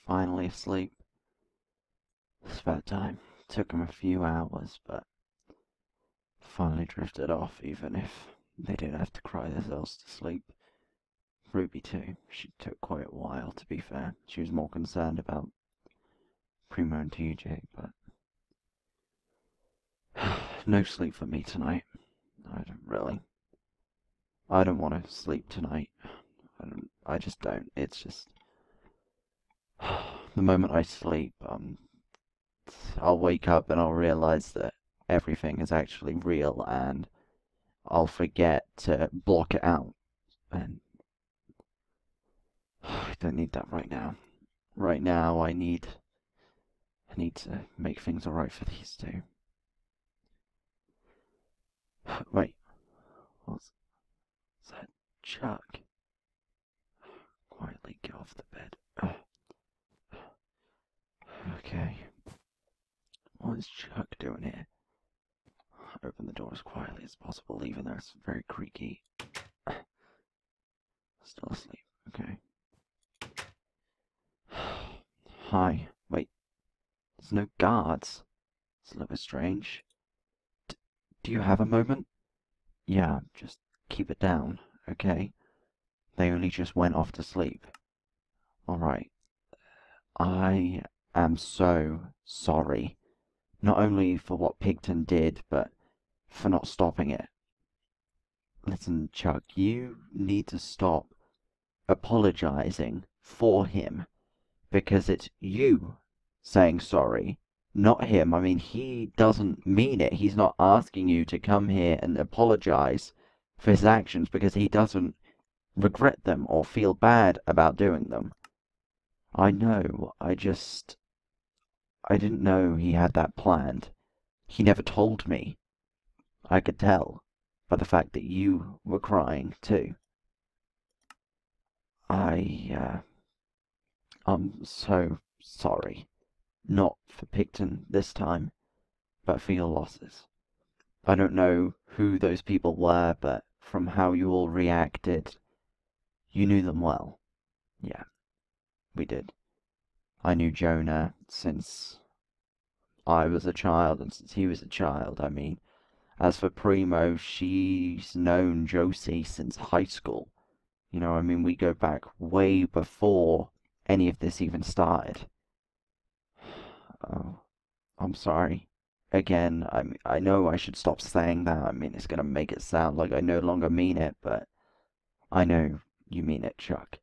Finally asleep. It's about time. Took him a few hours, but finally drifted off, even if they did have to cry themselves to sleep. Ruby too. She took quite a while, to be fair. She was more concerned about Primo and TJ, but no sleep for me tonight. I don't want to sleep tonight. I just don't. It's just the moment I sleep, I'll wake up and I'll realize that everything is actually real, and I'll forget to block it out. And I don't need that right now. Right now, I need to make things alright for these two. Wait, what's that? Chuck? Quietly get off the bed. Okay. What is Chuck doing here? Open the door as quietly as possible, even though it's very creaky. Still asleep. Okay. Hi. Wait. There's no guards. It's a little bit strange. Do you have a moment? Yeah, just keep it down, okay? They only just went off to sleep. Alright. I am so sorry. Not only for what Pigton did, but for not stopping it. Listen, Chuck, you need to stop apologizing for him, because it's you saying sorry, not him. I mean, he doesn't mean it. He's not asking you to come here and apologize for his actions because he doesn't regret them or feel bad about doing them. I know, I didn't know he had that planned. He never told me. I could tell by the fact that you were crying too. I'm so sorry. Not for Picton this time, but for your losses. I don't know who those people were, but from how you all reacted, you knew them well. Yeah, we did. I knew Jonah since I was a child, and since he was a child. I mean, as for Primo, she's known Josie since high school. You know, I mean, we go back way before any of this even started. Oh, I'm sorry. Again, I know I should stop saying that. I mean, it's gonna make it sound like I no longer mean it, but I know you mean it, Chuck.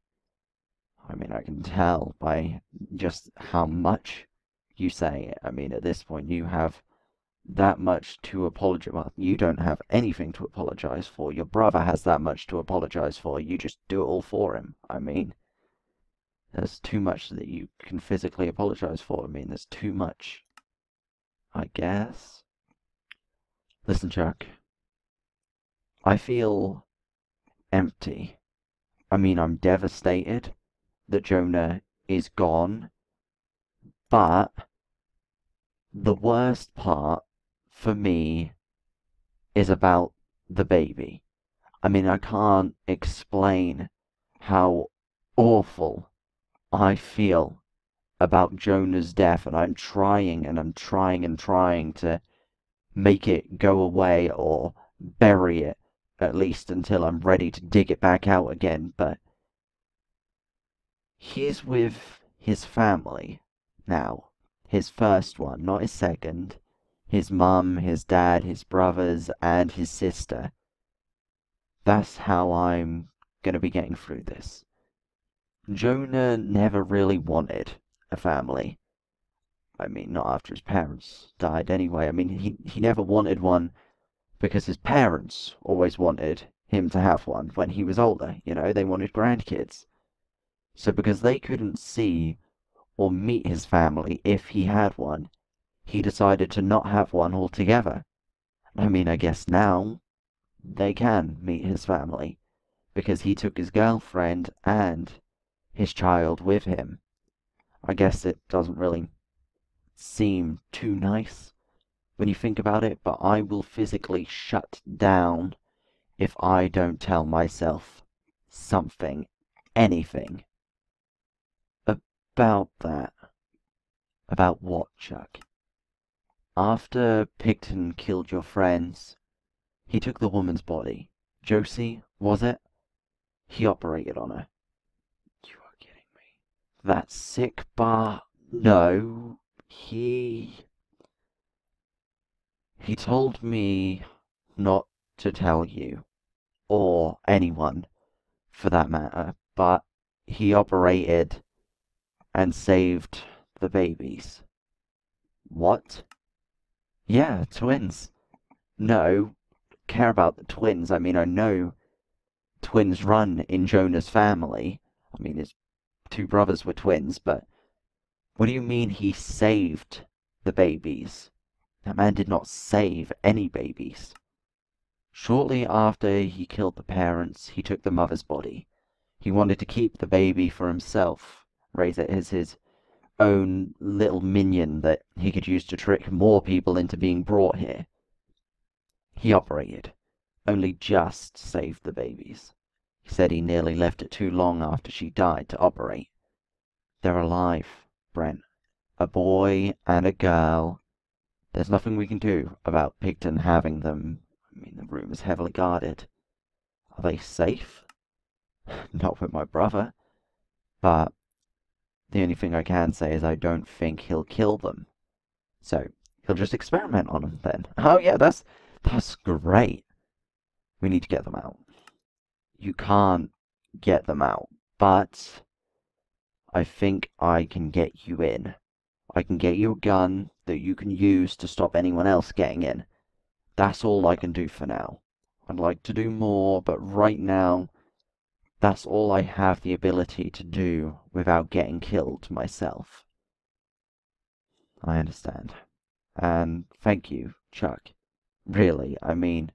I mean, I can tell by just how much you say it. I mean, at this point, you have that much to apologize. Well, you don't have anything to apologize for. Your brother has that much to apologize for. You just do it all for him. I mean, there's too much that you can physically apologize for. I mean, there's too much, I guess. Listen, Chuck. I feel empty. I mean, I'm devastated that Jonah is gone, but the worst part for me is about the baby. I mean, I can't explain how awful I feel about Jonah's death, and I'm trying and I'm trying and trying to make it go away or bury it, at least until I'm ready to dig it back out again, but he's with his family now. His first one, not his second. His mum, his dad, his brothers, and his sister. That's how I'm gonna be getting through this. Jonah never really wanted a family. I mean, not after his parents died anyway. I mean, he never wanted one because his parents always wanted him to have one when he was older. You know, they wanted grandkids. So because they couldn't see or meet his family if he had one, he decided to not have one altogether. I mean, I guess now they can meet his family, because he took his girlfriend and his child with him. I guess it doesn't really seem too nice when you think about it, but I will physically shut down if I don't tell myself something, anything, about that. About what, Chuck? After Picton killed your friends, he took the woman's body. Josie, was it? He operated on her. You are kidding me. That sick bar... No, he told me not to tell you, or anyone, for that matter, but he operated and saved the babies. What? Yeah, twins. No, care about the twins. I mean, I know twins run in Jonah's family. I mean, his two brothers were twins, but what do you mean he saved the babies? That man did not save any babies. Shortly after he killed the parents, he took the mother's body. He wanted to keep the baby for himself, raise it as his own little minion that he could use to trick more people into being brought here. He operated, only just saved the babies. He said he nearly left it too long after she died to operate. They're alive, Brent. A boy and a girl. There's nothing we can do about Picton having them. I mean, the room is heavily guarded. Are they safe? Not with my brother. But the only thing I can say is I don't think he'll kill them. So, he'll just experiment on them then. Oh yeah, that's great. We need to get them out. You can't get them out, but I think I can get you in. I can get you a gun that you can use to stop anyone else getting in. That's all I can do for now. I'd like to do more, but right now, that's all I have the ability to do without getting killed myself. I understand. And thank you, Chuck. Really, I mean,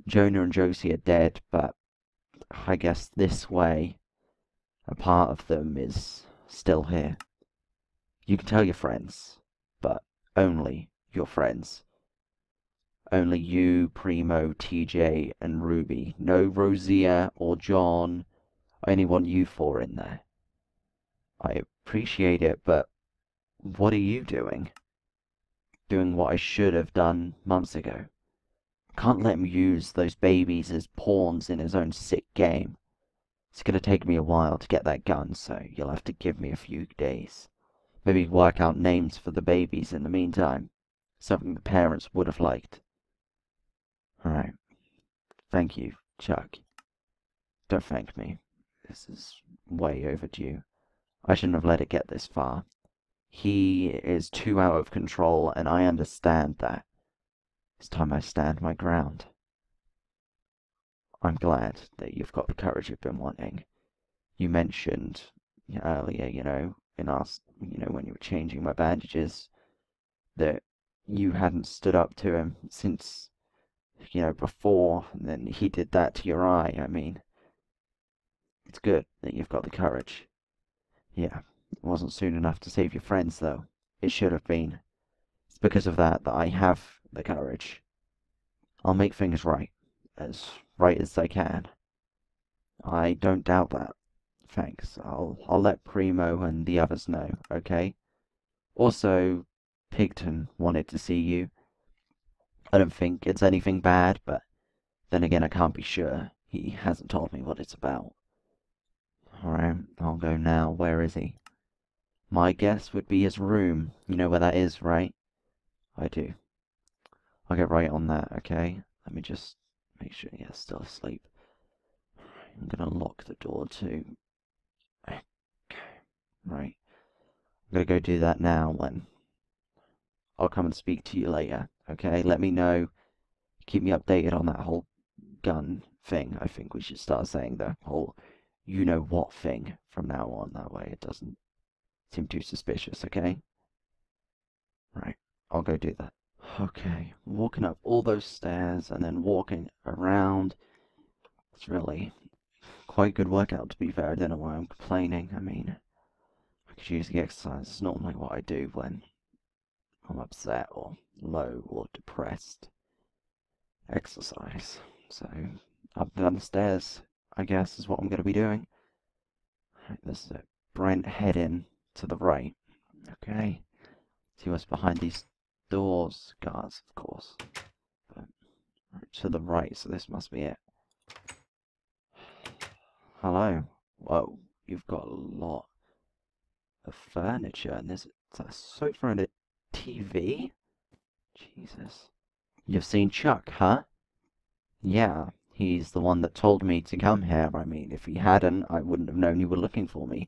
Jonah and Josie are dead, but I guess this way, a part of them is still here. You can tell your friends, but only your friends. Only you, Primo, TJ, and Ruby. No Rosia or John. I only want you four in there. I appreciate it, but what are you doing? Doing what I should have done months ago. Can't let him use those babies as pawns in his own sick game. It's gonna take me a while to get that gun, so you'll have to give me a few days. Maybe work out names for the babies in the meantime. Something the parents would have liked. Alright. Thank you, Chuck. Don't thank me. This is way overdue. I shouldn't have let it get this far. He is too out of control, and I understand that. It's time I stand my ground. I'm glad that you've got the courage you've been wanting. You mentioned earlier, in our, when you were changing my bandages, that you hadn't stood up to him since, before, and then he did that to your eye. I mean, it's good that you've got the courage. Yeah, it wasn't soon enough to save your friends, though. It should have been. It's because of that I have the courage. I'll make things right as I can. I don't doubt that. Thanks. I'll let Primo and the others know, okay? Also, Pigton wanted to see you. I don't think it's anything bad, but then again I can't be sure. He hasn't told me what it's about. Alright, I'll go now. Where is he? My guess would be his room. You know where that is, right? I do. I'll get right on that, okay? Let me just make sure he's still asleep. I'm gonna lock the door too. Okay. Right. I'm gonna go do that now, and I'll come and speak to you later, okay? Let me know. Keep me updated on that whole gun thing. I think we should start saying the whole you-know-what thing from now on. That way it doesn't seem too suspicious, okay? Right. I'll go do that. Okay. Walking up all those stairs and then walking around. It's really quite a good workout, to be fair. I don't know why I'm complaining. I mean, I could use the exercise. It's normally what I do when I'm upset or low or depressed. Exercise. So, up and down the stairs, I guess, is what I'm going to be doing. Right, this is it. Brent heading To the right. Okay. See what's behind these doors. Guards, of course. But to the right, so this must be it. Hello. Whoa. You've got a lot of furniture, and there's a sofa and a TV? Jesus. You've seen Chuck, huh? Yeah, he's the one that told me to come here. I mean, if he hadn't, I wouldn't have known you were looking for me.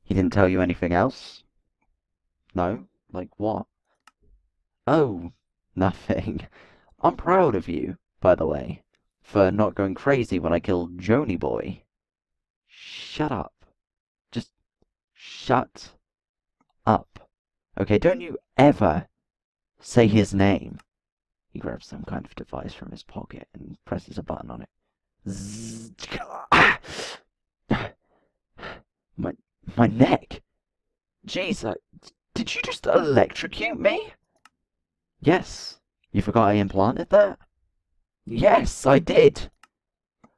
He didn't tell you anything else? No? Like what? Oh, nothing. I'm proud of you, by the way, for not going crazy when I killed Joni Boy. Shut up. Just shut up. Okay, don't you ever say his name. He grabs some kind of device from his pocket and presses a button on it. Zzz. My, my neck. Jeez, did you just electrocute me? Yes. You forgot I implanted that? Yes, I did.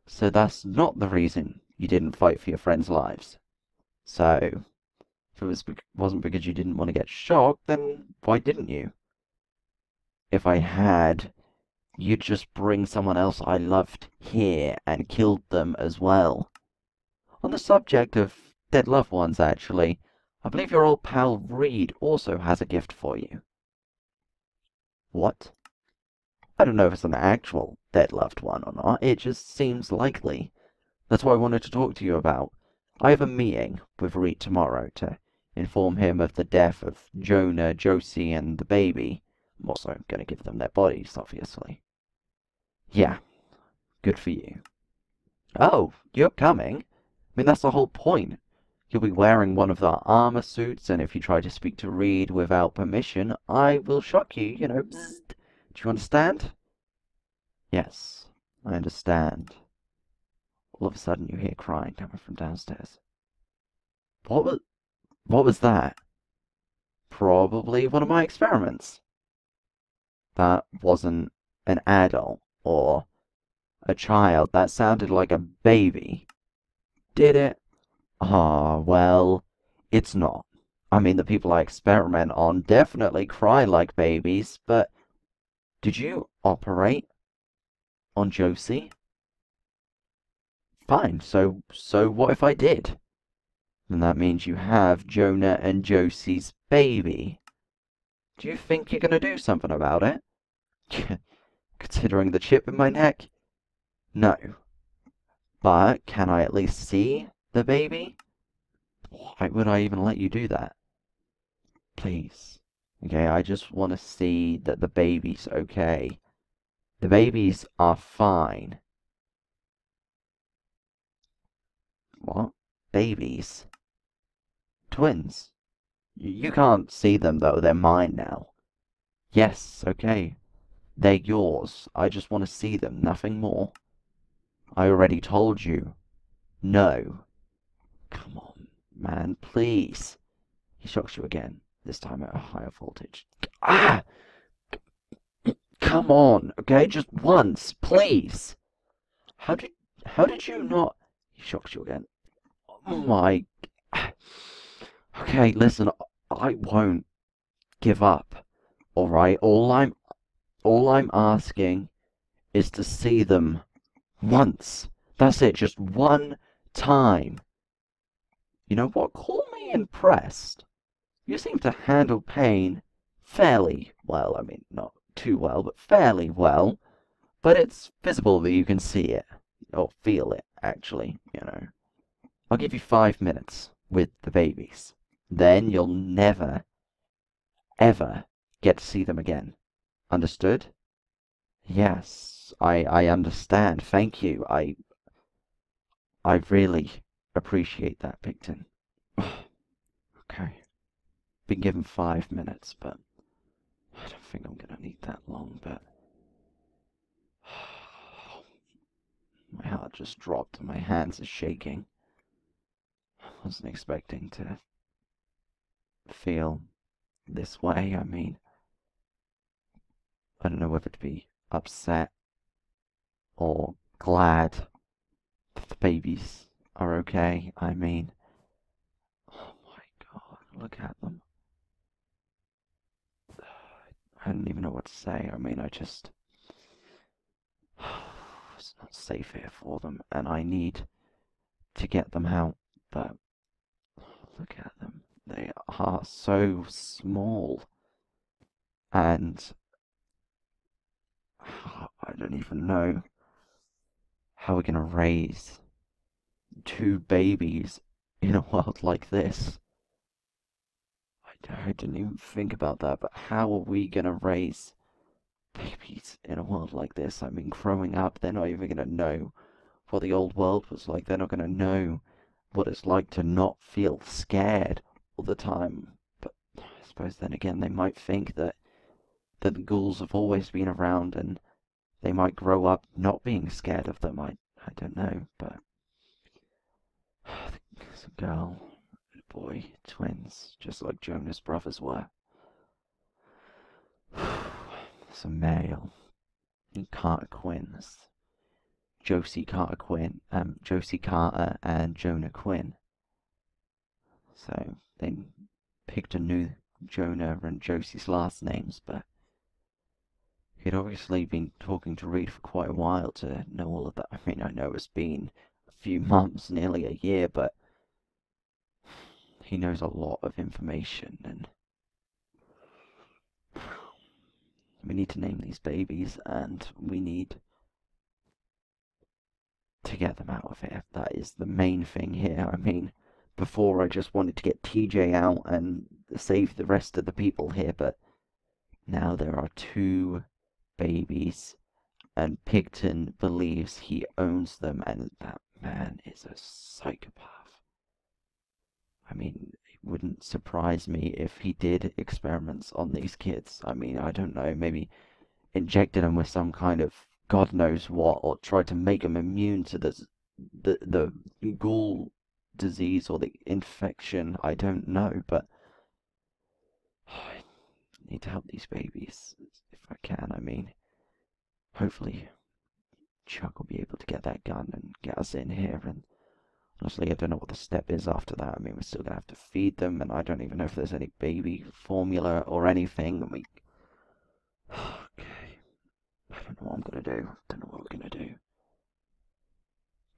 So that's not the reason you didn't fight for your friends' lives. So, if it wasn't because you didn't want to get shocked, then why didn't you? If I had, you'd just bring someone else I loved here and killed them as well. On the subject of dead loved ones, actually, I believe your old pal Reed also has a gift for you. What? I don't know if it's an actual dead loved one or not, it just seems likely. That's what I wanted to talk to you about. I have a meeting with Reed tomorrow to inform him of the death of Jonah, Josie, and the baby. I'm also going to give them their bodies, obviously. Yeah, good for you. Oh, you're coming? I mean, that's the whole point. You'll be wearing one of the armor suits, and if you try to speak to Reed without permission, I will shock you, you know. Bzzzt. Do you understand? Yes, I understand. All of a sudden you hear crying coming from downstairs. What was that? Probably one of my experiments. That wasn't an adult or a child. That sounded like a baby. Did it? Ah, well, it's not. I mean, the people I experiment on definitely cry like babies, but did you operate on Josie? Fine, so what if I did? Then that means you have Jonah and Josie's baby. Do you think you're gonna do something about it? Considering the chip in my neck? No. But can I at least see the baby? Why would I even let you do that? Please. Okay, I just want to see that the baby's okay. The babies are fine. What? Babies? Twins? You can't see them though, they're mine now. Yes, okay. They're yours. I just want to see them, nothing more. I already told you. No. Come on, man, please. He shocks you again, this time at a higher voltage. Ah! Come on, okay? Just once, please. How did you not... He shocks you again. Oh my... Okay, listen, I won't give up, alright? All I'm asking is to see them once. That's it, just one time. You know what? Call me impressed. You seem to handle pain fairly well. I mean, not too well, but fairly well. But it's visible that you can see it. Or feel it, actually, you know. I'll give you 5 minutes with the babies. Then you'll never, ever get to see them again. Understood? Yes, I understand. Thank you. I really appreciate that, Picton. Okay. Been given 5 minutes, but I don't think I'm gonna need that long, but my heart just dropped and my hands are shaking. I wasn't expecting to feel this way. I mean, I don't know whether to be upset or glad that the babies are okay. I mean, oh my god, Look at them. I don't even know what to say. I mean, it's not safe here for them, and I need to get them out, but look at them. They are so small, and I don't even know how we're gonna raise two babies in a world like this. I didn't even think about that, but how are we gonna raise babies in a world like this? I mean, growing up, they're not even gonna know what the old world was like. They're not gonna know what it's like to not feel scared all the time. But I suppose then again, they might think that the ghouls have always been around, and they might grow up not being scared of them. I don't know, but it's a girl and a boy, twins, just like Jonah's brothers were. It's a male. Carter Quinns. Josie Carter Quinn, Josie Carter and Jonah Quinn. So they picked a new Jonah and Josie's last names, but he'd obviously been talking to Reed for quite a while to know all of that. I mean, I know it's been a few months, nearly a year, but he knows a lot of information, and we need to name these babies, and we need to get them out of here. That is the main thing here. I mean, before I just wanted to get TJ out and save the rest of the people here, but now there are two babies, and Picton believes he owns them, and that man is a psychopath. I mean, it wouldn't surprise me if he did experiments on these kids. I mean, I don't know, maybe injected them with some kind of God knows what, or tried to make them immune to the ghoul disease or the infection. I don't know, but I need to help these babies if I can. I mean, hopefully Chuck will be able to get that gun and get us in here, and honestly, I don't know what the step is after that. I mean, we're still gonna have to feed them, and I don't even know if there's any baby formula or anything. And okay, I don't know what I'm gonna do. I don't know what we're gonna do.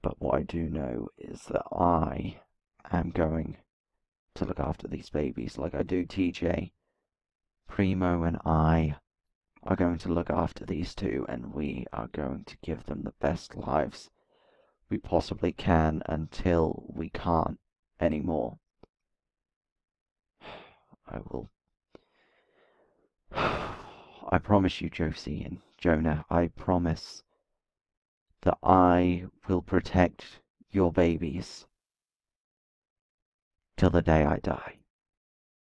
But what I do know is that I am going to look after these babies like I do TJ. Primo and I are going to look after these two, and we are going to give them the best lives we possibly can until we can't anymore. I will. I promise you, Josie and Jonah, I promise that I will protect your babies till the day I die.